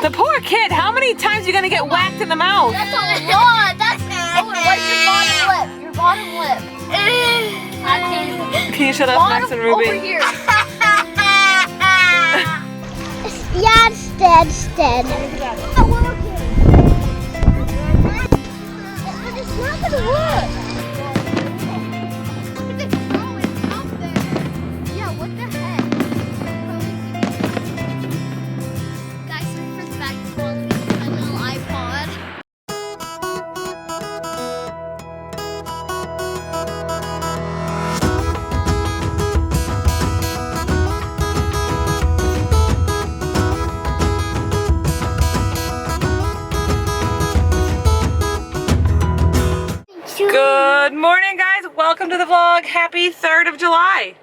The poor kid, how many times are you gonna get whacked in the mouth? That's a lot. That's what's your bottom lip? Your bottom lip. Can you shut up, Max and Ruby? Over here. Yeah, it's dead. It's dead. It's not gonna work. Yeah, what the heck? Guys, sorry for the bad quality of my little iPod. Good morning, guys. Welcome to the vlog. Happy 3rd of July.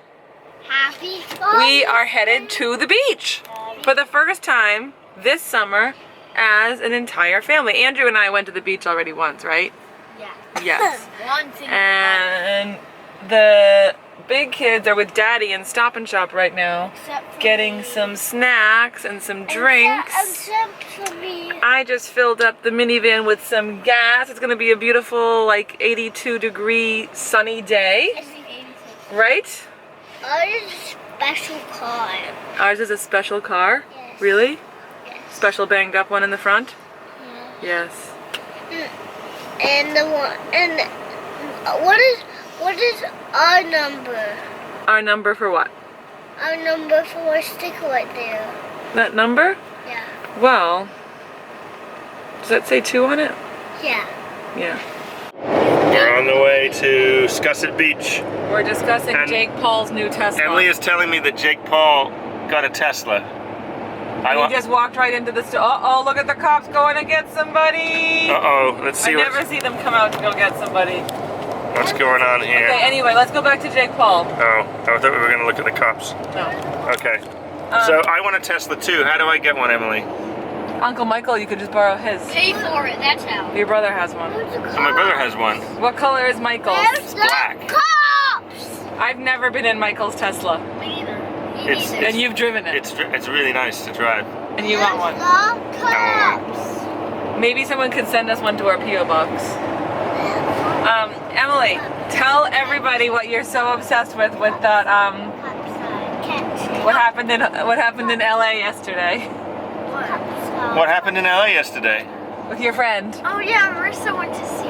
Happy. We are headed to the beach for the first time this summer as an entire family. Andrew and I went to the beach already once, right? Yeah. Yes. Once in And the big kids are with Daddy in Stop and Shop right now, getting some snacks and some drinks. Except for me. I just filled up the minivan with some gas. It's gonna be a beautiful, like 82-degree sunny day, right? Ours is a special car. Ours is a special car? Yes. Really? Yes. Special banged up one in the front? Yeah. Yes. And the one and what is our number? Our number for what? Our number for a sticker right there. That number? Yeah. Well, does that say 2 on it? Yeah. Yeah. We're on the way to Scusset Beach. We're discussing And Jake Paul's new Tesla. Emily is telling me that Jake Paul got a Tesla. He just walked right into the store. Uh-oh, look at the cops going to get somebody. Uh-oh, let's see I never see them come out to go get somebody. what's going on here. Okay, anyway, let's go back to Jake Paul. Oh, I thought we were going to look at the cops. No. Okay. So I want a Tesla too. How do I get one, Emily? Uncle Michael, you could just borrow his. Pay for it. That's how. Your brother has one. Oh, my brother has one. What color is Michael's? There's black. the cops. I've never been in Michael's Tesla. Me neither. It's- And you've driven it. It's really nice to drive. And you want one. The cops. Maybe someone could send us one to our P.O. box. Emily, tell everybody what you're so obsessed with that what happened in LA yesterday What happened in LA yesterday? with your friend. Oh yeah, Marissa went to see.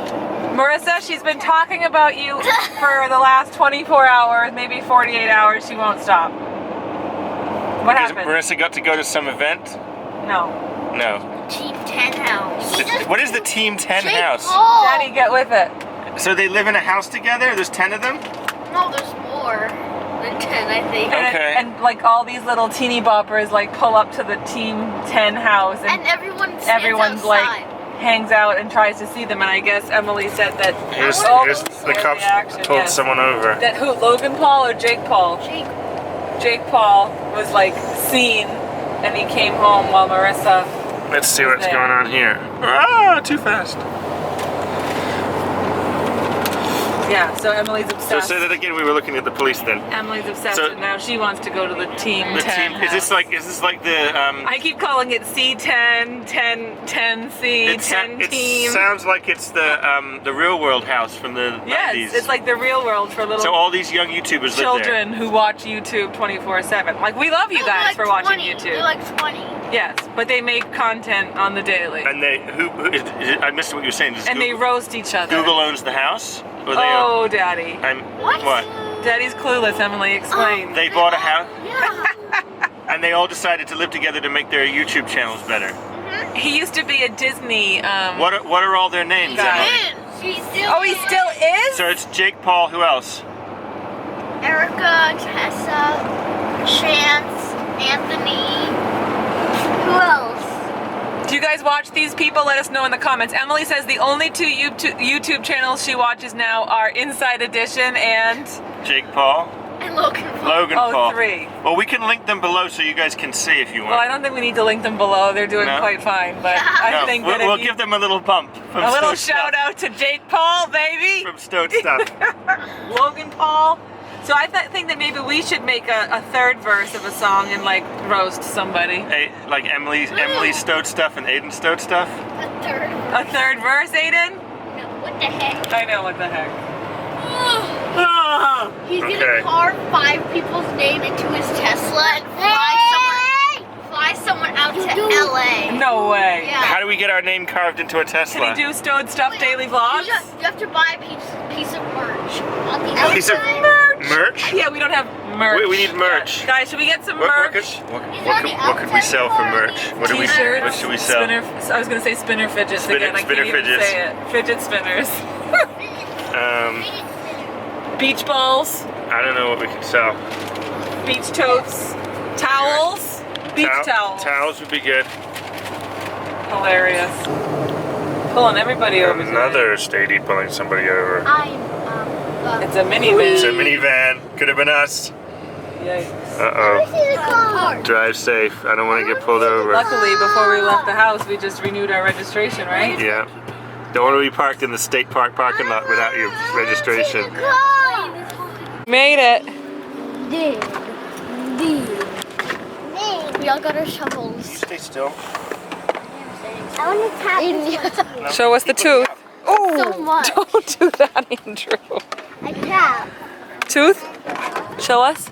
Marissa, she's been talking about you for the last 24 hours, maybe 48 hours. She won't stop. What Because happened? Marissa got to go to some event? No. No. Team 10 house. What is the Team 10 Jake house? Paul. Daddy, get with it. So they live in a house together? There's 10 of them? No, there's more than 10, I think. Okay. And like all these little teeny boppers like pull up to the Team 10 house and everyone's everyone's like hangs out and tries to see them, and I guess Emily said that Here's there's the cops pulled someone over. That who, Logan Paul or Jake Paul? Jake Paul was like seen and he came home while Marissa. Let's see what's there. going on here. Ah, too fast. Yeah, so Emily's So obsessed. say that again. We were looking at the police then. Emily obsessed So- and now she wants to go to the Team The 10 team. Is this like the I keep calling it C10, 10C, It 10 team. sounds like it's the real world house from the 90s. Yes, it's like the real world for little So all these young YouTubers children who watch YouTube 24/7. Like, we love you guys for watching YouTube. They're like 20. Yes, but they make content on the daily. And they I missed what you were saying. Does And they roast each other. Google owns the house? Or they Oh, Daddy. What? Daddy's clueless, Emily, explain. They bought a house Yeah. and they all decided to live together to make their YouTube channels better. He used to be a Disney, What are all their names, Guy. Emily? She's still Oh, he still is? So it's Jake Paul. Who else? Erica, Tessa, Chance, Anthony. Who else? Do you guys watch these people? Let us know in the comments. Emily says the only 2 YouTube channels she watches now are Inside Edition and... Jake Paul. And Logan Paul. Logan Oh, Paul. 3. Well, we can link them below so you guys can see if you want. Well, I don't think we need to link them below. They're doing No? quite fine. But I No, think that we'll if you, give them a little bump. From a little Stowed shout Stuff. out to Jake Paul, baby. From Stowed Stuff. Logan Paul, So I think that maybe we should make a third verse of a song and like roast somebody. Hey, like Emily Stowed stuff and Aiden Stowed stuff. A third. A third verse, Aiden? No, what the heck? I know, what the heck. He's Okay. gonna carve 5 people's name into his Tesla and fly someone out to LA. No way. Yeah. How do we get our name carved into a Can Tesla? he do Stowed Stuff daily vlogs? You have to buy a piece of merch on the Piece of outside. merch? Yeah, we don't have merch. We need merch. Yeah. Guys, should we get some What merch? could we sell for merch? What T-shirts, should we sell? Spinner, I was gonna say spinner fidgets Spinner- again. I spinner can't even fidgets. say it. Fidget spinners. Beach balls, I don't know what we could sell. beach totes, towels, beach towels. Towels would be good. Hilarious. Pulling everybody over. Another Stady pulling somebody over. It's a minivan. It's a minivan. Could have been us. Yikes. Uh-oh. Drive safe. I don't want to get pulled over. Luckily, before we left the house, we just renewed our registration, right? Yeah. Don't want to be parked in the state park parking lot without your registration. Made it. We all got our shovels. Stay still. I want to tap Show us the tooth. Oh, so much. don't do that, Andrew. I tap. Tooth? Show us.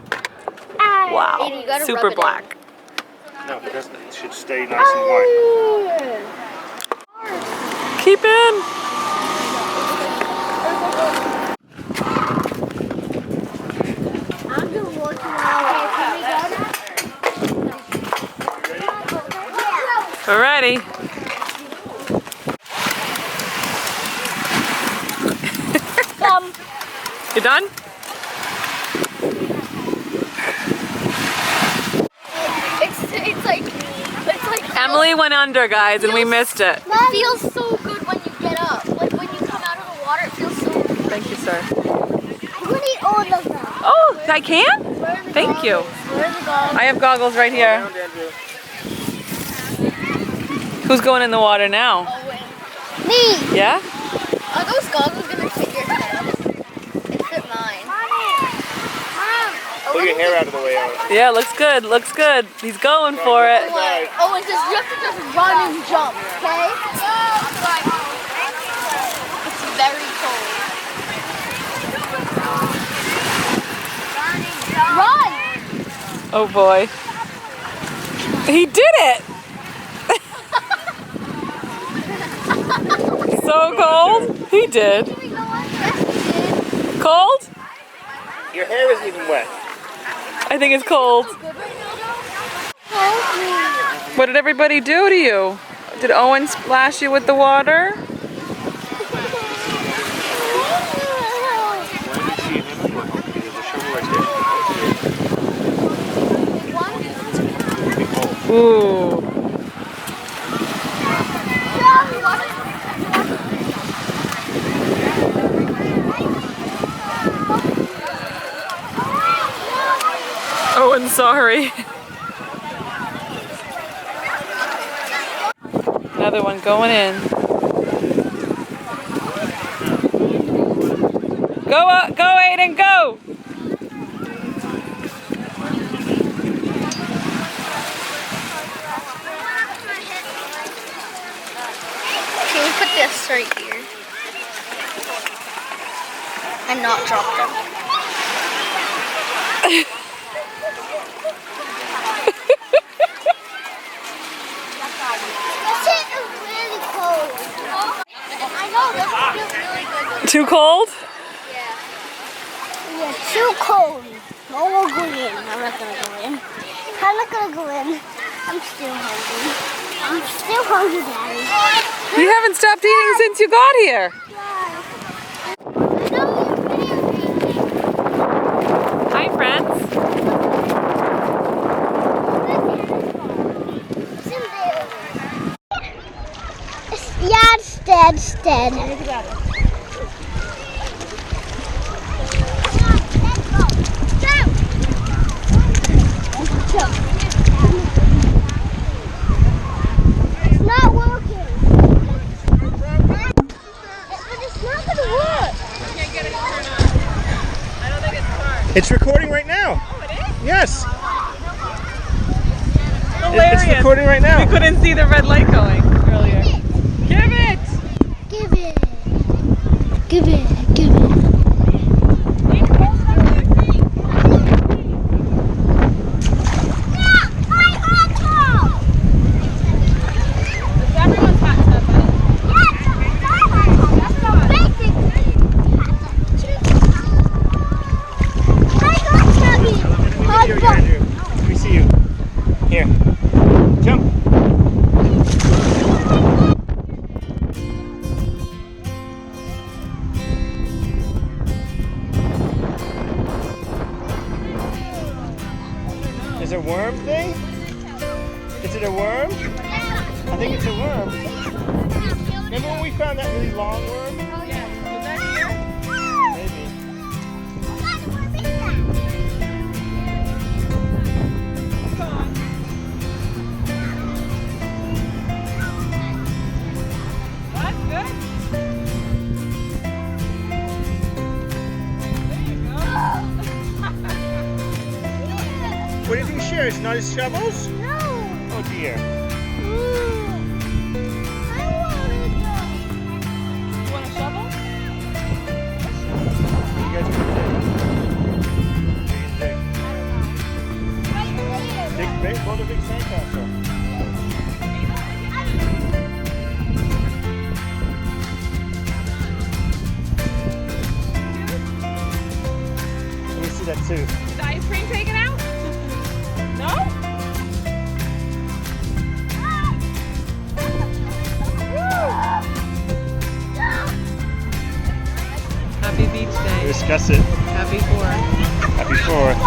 Wow. Aiden, you gotta Super rub it black. No, it doesn't. It should stay nice and white. Keep in. I'm just working out. We're ready. You done? It's like Emily went under, guys, and we missed it. it feels so good when you get up. Like when you come out of the water, it feels so good. Thank you, sir. I'm gonna eat all of them. Oh, I can? Thank you. Where are the goggles? I have goggles right here. Who's going in the water now? Me! Yeah? Are those goggles gonna fit your head? It fit mine. Pull your hair out of the way, Alex. Yeah, looks good, looks good. He's going for it. Oh, and you have to just run and jump, okay? It's very cold. Run! Oh boy. He did it! So cold? He did. Cold? Your hair isn't even wet. I think it's cold. What did everybody do to you? Did Owen splash you with the water? Ooh. Owen, sorry. Another one going in. Go Aiden, go! Can we put this right here? And not drop them. Too cold? Yeah, too cold. No, we'll go in. I'm not gonna go in. I'm not gonna go in. I'm still hungry. I'm still hungry, Daddy. You haven't stopped eating since you got here. Hi, friends. Yeah, it's dead. It's not working. But it's not gonna work. I don't think it's hard. It's recording right now. Oh, it is? Yes. Hilarious. It's recording right now. We couldn't see the red light going earlier. Give it! Give it. Give it. Give it. Let me see you. Here. Jump. Is it a worm thing? Is it a worm? I think it's a worm. Remember when we found that really long worm? Yeah. Was that here? Maybe. That's good. There you go. What do you think, Cher? It's not his shovels? No. Oh dear. You want a shovel? You guys can dig. Dig, build a big sandcastle. Let me see that too. Is the ice cream taken out? No? Happy beach day. Discuss it. Happy 4th. Happy 4th.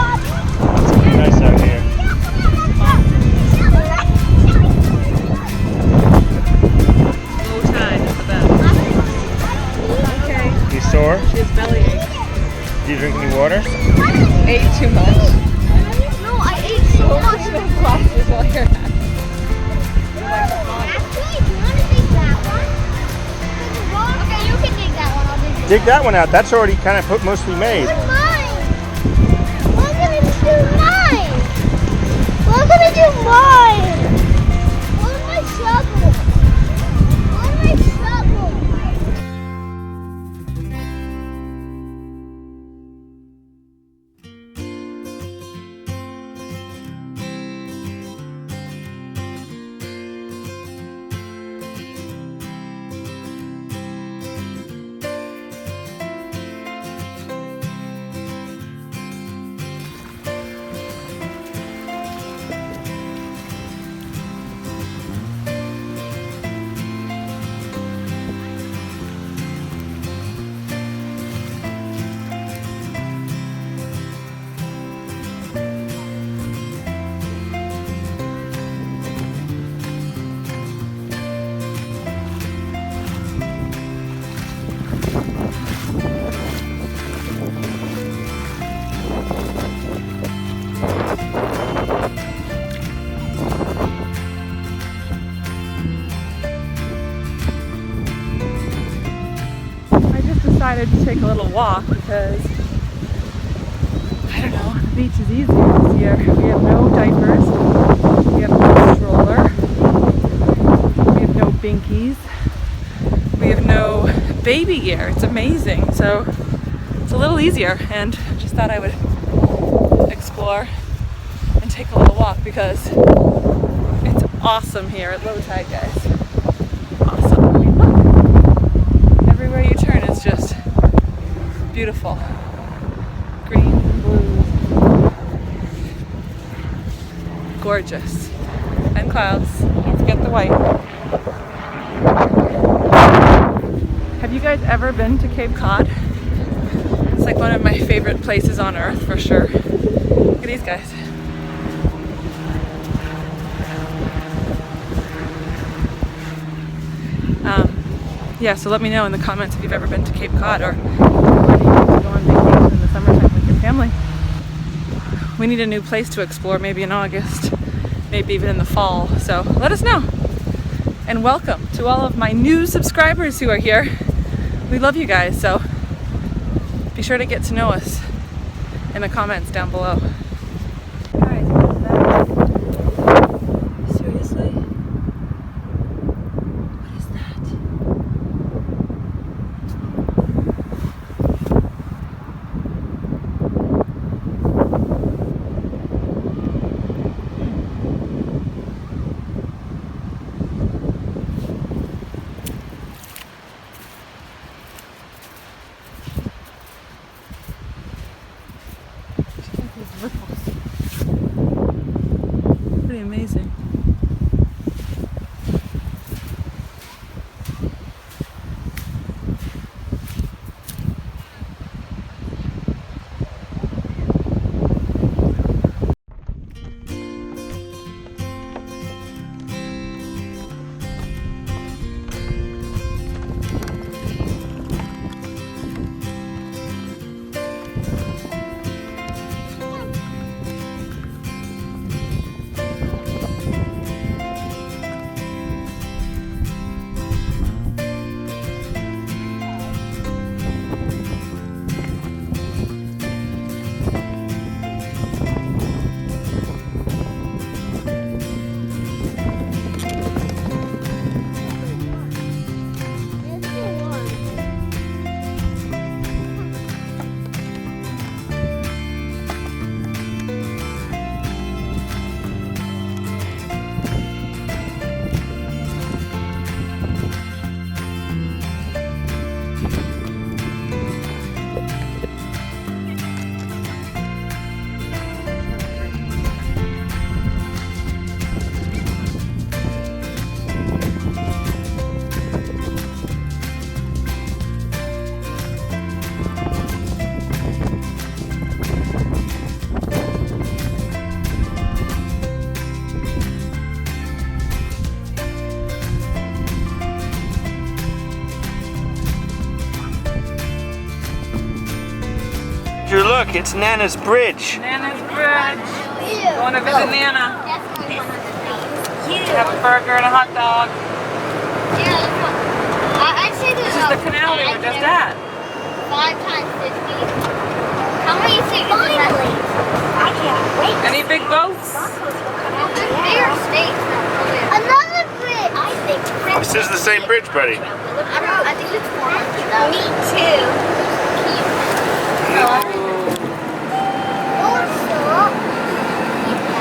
It's gonna be nice out here. Low tide is the best. Okay. You sore? She has bellyache. Do you drink any water? Ate too much. No, I ate so much. Glasses while you're at. Actually, do you want to dig that one? Okay, you can dig that one. I'll dig Dig that one out. That's already kind of mostly made. Where's mine? We're gonna do mine. We're gonna do mine. Where's my shovel? Where's my shovel? Decided to take a little walk because I don't know, the beach is easier this year. We have no diapers, we have no stroller, we have no binkies, we have no baby gear. It's amazing. So it's a little easier, and just thought I would explore and take a little walk because it's awesome here at low tide, guys. Awesome. I mean, look. Everywhere you turn is just beautiful. Green, blue, gorgeous. And clouds. Don't forget the white. Have you guys ever been to Cape Cod? It's like one of my favorite places on earth for sure. Look at these guys. Yeah, so let me know in the comments if you've ever been to Cape Cod or where do you like to go on vacation in the summertime with your family. We need a new place to explore, maybe in August, maybe even in the fall, so let us know. And welcome to all of my new subscribers who are here. We love you guys, so be sure to get to know us in the comments down below. Guys, what is that? Seriously? What is that? Pretty amazing. Drew, look, it's Nana's bridge. Nana's Bridge. Going to visit Nana. Have a burger and a hot dog. I'd say This is the canal we were just at. 5 times 50. How many things is that? I can't wait. Any big boats? Bigger states. Another bridge. I think. This is the same bridge, buddy. I think it's 400. Me too. Also,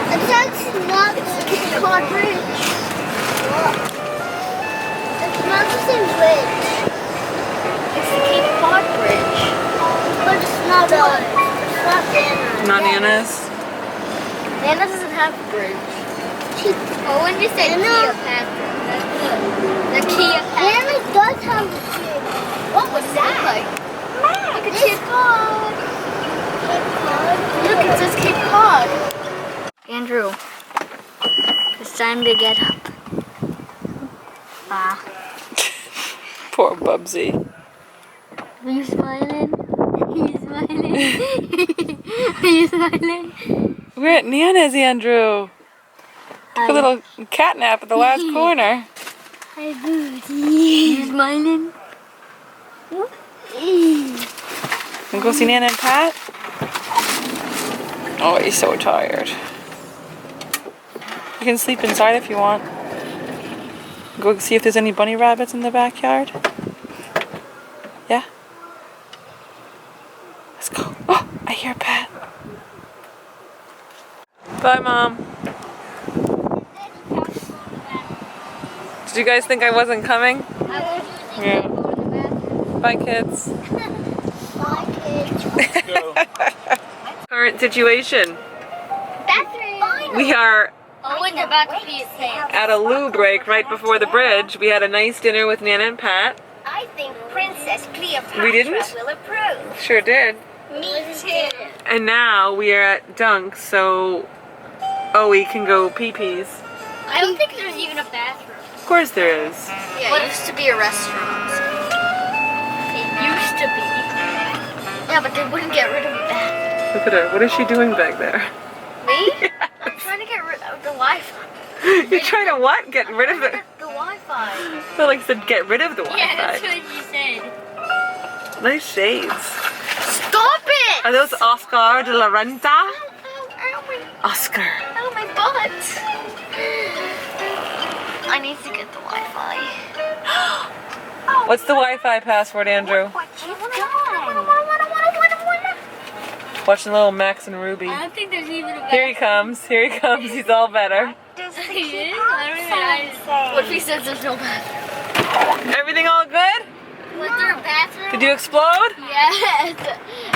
that's not the Cape Cod Bridge. It's not the same bridge. It's the Cape Cod Bridge. But it's not Nana's. Not Nana's. Nana doesn't have a bridge. Oh, when you said Cleopatra. The Cleopatra. Nana does have a bridge. What was that? Look at Cape Cod. Look, it says Cape Cod. Andrew, it's time to get up. Poor Bubsy. Are you smiling? Are you smiling? Are you smiling? We're at Nana's, Andrew. Took a little cat nap at the last corner. Hi, Booty. You smiling? Wanna go see Nana and Pat? Oh, he's so tired. You can sleep inside if you want. Go see if there's any bunny rabbits in the backyard. Yeah? Let's go. Oh, I hear Pat. Bye, Mom. Did you guys think I wasn't coming? Yeah. Bye, kids. Bye, kids. Let's go. Current situation. Bathroom. We are about to pee his pants. at a loo break right before the bridge. We had a nice dinner with Nana and Pat. I think Princess Cleopatra We didn't? will approve. Sure did. Me too. And now we are at Dunk's, so Owie can go pee-pees. I don't think there's even a bathroom. Of course there is. Yeah, it used to be a restaurant. It used to be. Yeah, but they wouldn't get rid of the bathroom. Look at her. What is she doing back there? Me? I'm trying to get rid of the Wi-Fi. You're trying to what? Get rid of the... The Wi-Fi. I feel like you said get rid of the Wi-Fi. Yeah, that's what you said. Nice shades. Stop it! Are those Oscar de la Renta? Ow, Oscar. ow, my butt. I need to get the Wi-Fi. What's the Wi-Fi password, Andrew? Watching little Max and Ruby. I don't think there's even a Here he comes. Here he comes. He's all better. What if he says there's no bathroom? Everything all good? Was there a bathroom? Did you explode? Yes.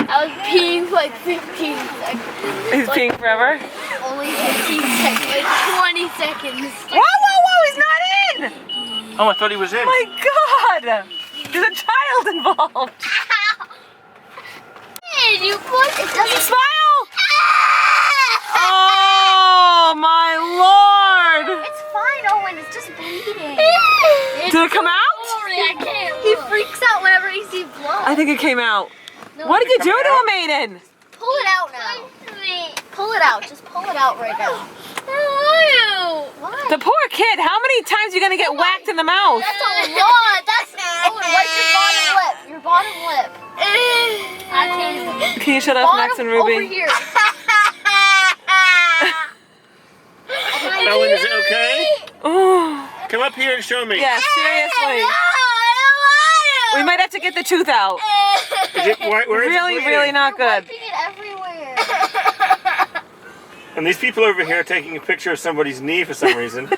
I was peeing for like 15 seconds. He's peeing forever? Only 15 seconds. Like 20 seconds. Whoa, whoa, whoa! He's not in! Oh, I thought he was in. My God! There's a child involved. Hey, you put it doesn't Smile! Oh my Lord! It's fine, Owen. It's just bleeding. Did it come out? I can't. He freaks out whenever he sees blood. I think it came out. No, What did you do coming to out? him, Aiden? pull it out now. Pull it out. Just pull it out right now. What? The poor kid. How many times are you gonna get whacked in the mouth? That's a lot. That's Owen, wipe your bottom lip. Your bottom lip. I can't. Can you shut up, Bottom Max and over Ruby? here. Owen, is it okay? Oh, Come up here and show me. yeah, seriously. We might have to get the tooth out. Is it, where is it Really, bleeding? really not good. Wiping it everywhere. And these people over here are taking a picture of somebody's knee for some reason. Are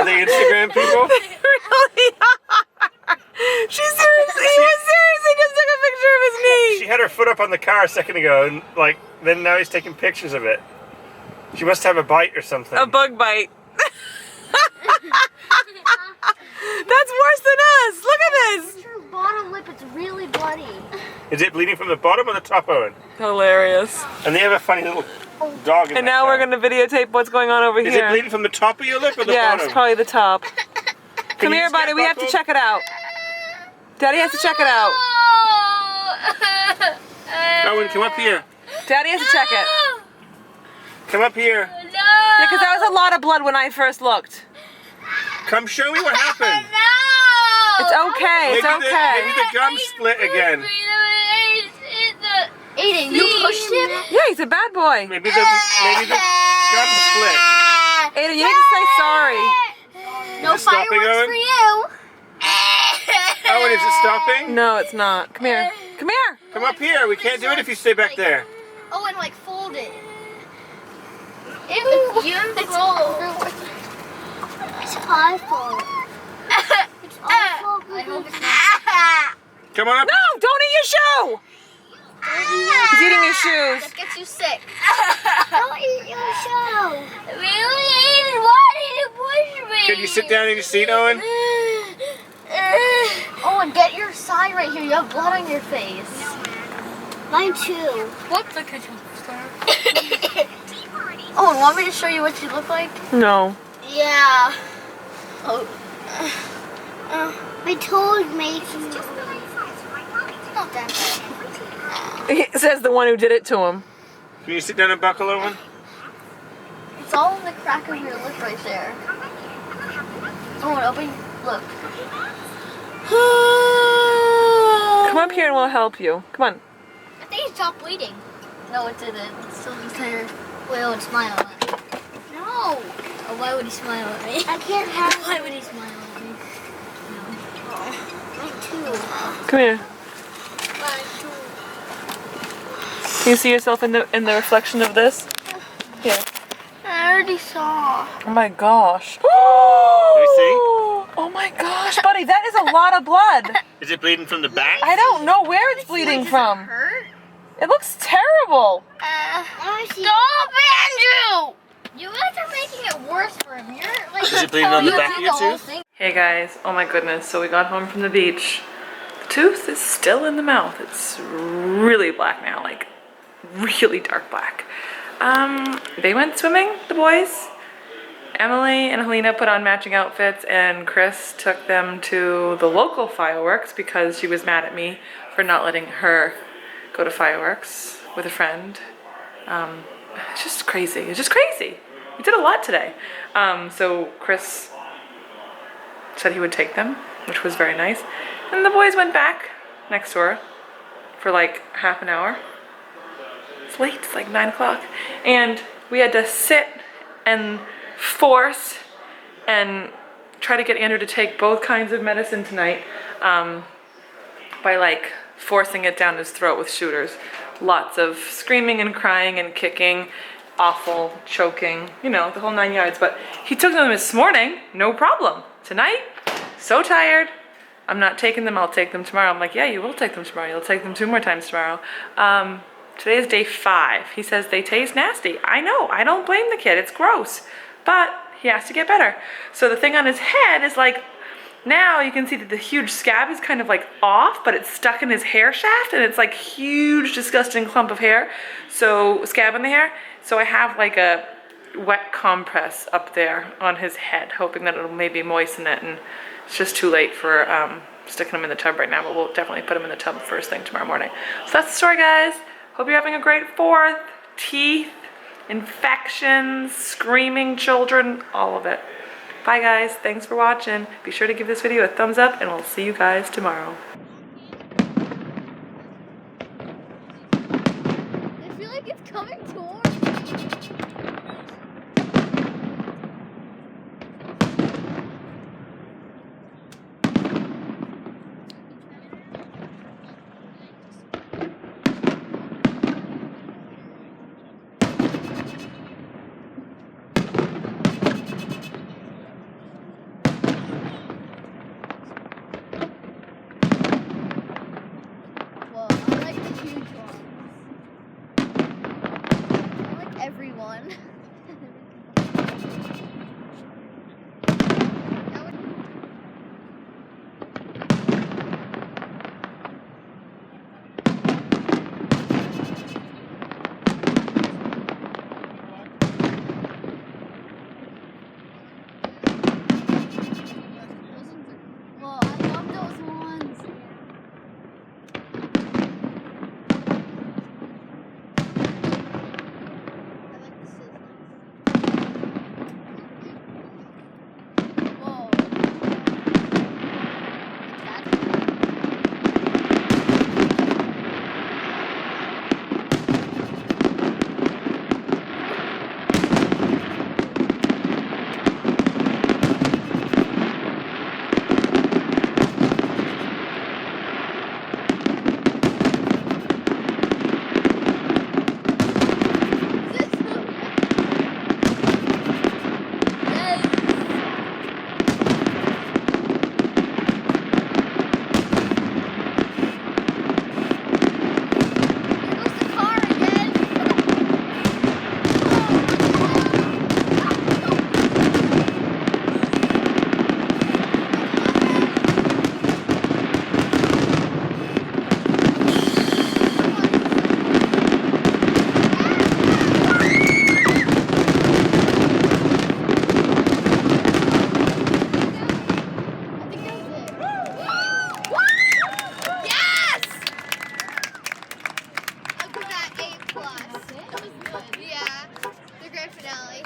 they Instagram people? They really are. He seriously just took a picture of his She knee. had her foot up on the car a second ago, and then now he's taking pictures of it. She must have a bite or something. A bug bite. That's worse than us. Look at this. Your bottom lip, it's really bloody. Is it bleeding from the bottom or the top, Owen? Hilarious. And they have a funny little dog in And that now car. we're going to videotape what's going on over Is here. it bleeding from the top of your lip or the Yeah, bottom? it's probably the top. Can Come you here, just get buddy. We have to buckled? check it out. Daddy has to check it out. Owen, come up here. Daddy has to check it. Come up here. Yeah, because that was a lot of blood when I first looked. Come show me what happened. It's okay. It's Maybe okay. the gum split again. Aiden, you pushed him? Yeah, he's a bad boy. Maybe the gum split. Aiden, you need to say sorry. No Is it stopping, fireworks Owen? for you. Owen, is it stopping? No, it's not. Come here. Come here. Come up here. We can't do it if you stay back there. Oh, and like fold it. It's awful. It's awful. It's awful. I hope it's not. Come on up. No, don't eat your shoe. He's eating his shoes. That gets you sick. Don't eat your shoe. Really, Aiden? Why did you push me? Could you sit down in your seat, Owen? Oh, and get your side right here. You have blood on your face. Mine too. What's the kitchen star? Oh, want me to show you what you look like? No. Yeah. Oh. My toes make not that bad. He says the one who did it to him. Can you sit down and buckle, Owen? It's all in the crack of your lip right there. Oh, open. Look. Come up here and we'll help you. Come on. I think it stopped bleeding. No, it didn't. It's still just there. Whale and smile at me. No. Oh, why would he smile at me? I can't have. Why would he smile at me? No. Oh, mine too. Come here. Mine too. Can you see yourself in the reflection of this? Here. I already saw. Oh my gosh. Let me see. Oh my gosh, buddy, that is a lot of blood. Is it bleeding from the back? I don't know where it's bleeding from. Hurt? It looks terrible. Stop, Andrew! You guys are making it worse for him. You're like. Is it bleeding on the you back do of your the whole tooth? thing. Hey guys, oh my goodness, so we got home from the beach. The tooth is still in the mouth. It's really black now, like really dark black. They went swimming, the boys. Emily and Helena put on matching outfits and Chris took them to the local fireworks because she was mad at me for not letting her go to fireworks with a friend. It's just crazy. It's just crazy. We did a lot today. So Chris said he would take them, which was very nice. And the boys went back next door for like half an hour. It's late, it's like 9 o'clock. And we had to sit and force and try to get Andrew to take both kinds of medicine tonight by like forcing it down his throat with shooters. Lots of screaming and crying and kicking, awful, choking, you know, the whole 9 yards. But he took them this morning, no problem. Tonight, so tired. I'm not taking them, I'll take them tomorrow. I'm like, yeah, you will take them tomorrow. You'll take them 2 more times tomorrow. Today is day 5. He says they taste nasty. I know, I don't blame the kid, it's gross. But he has to get better. So the thing on his head is like, now you can see that the huge scab is kind of like off, but it's stuck in his hair shaft, and it's like huge, disgusting clump of hair. So scab in the hair. So I have like a wet compress up there on his head, hoping that it'll maybe moisten it. And it's just too late for sticking him in the tub right now, but we'll definitely put him in the tub first thing tomorrow morning. So that's the story, guys. Hope you're having a great 4th. Teeth, infections, screaming children, all of it. Bye guys, thanks for watching. Be sure to give this video a thumbs up and we'll see you guys tomorrow. I feel like it's coming towards me. Well, I like the huge ones. I like everyone. Well, I love those ones. I like the scissors. Whoa. Yeah, the grand finale.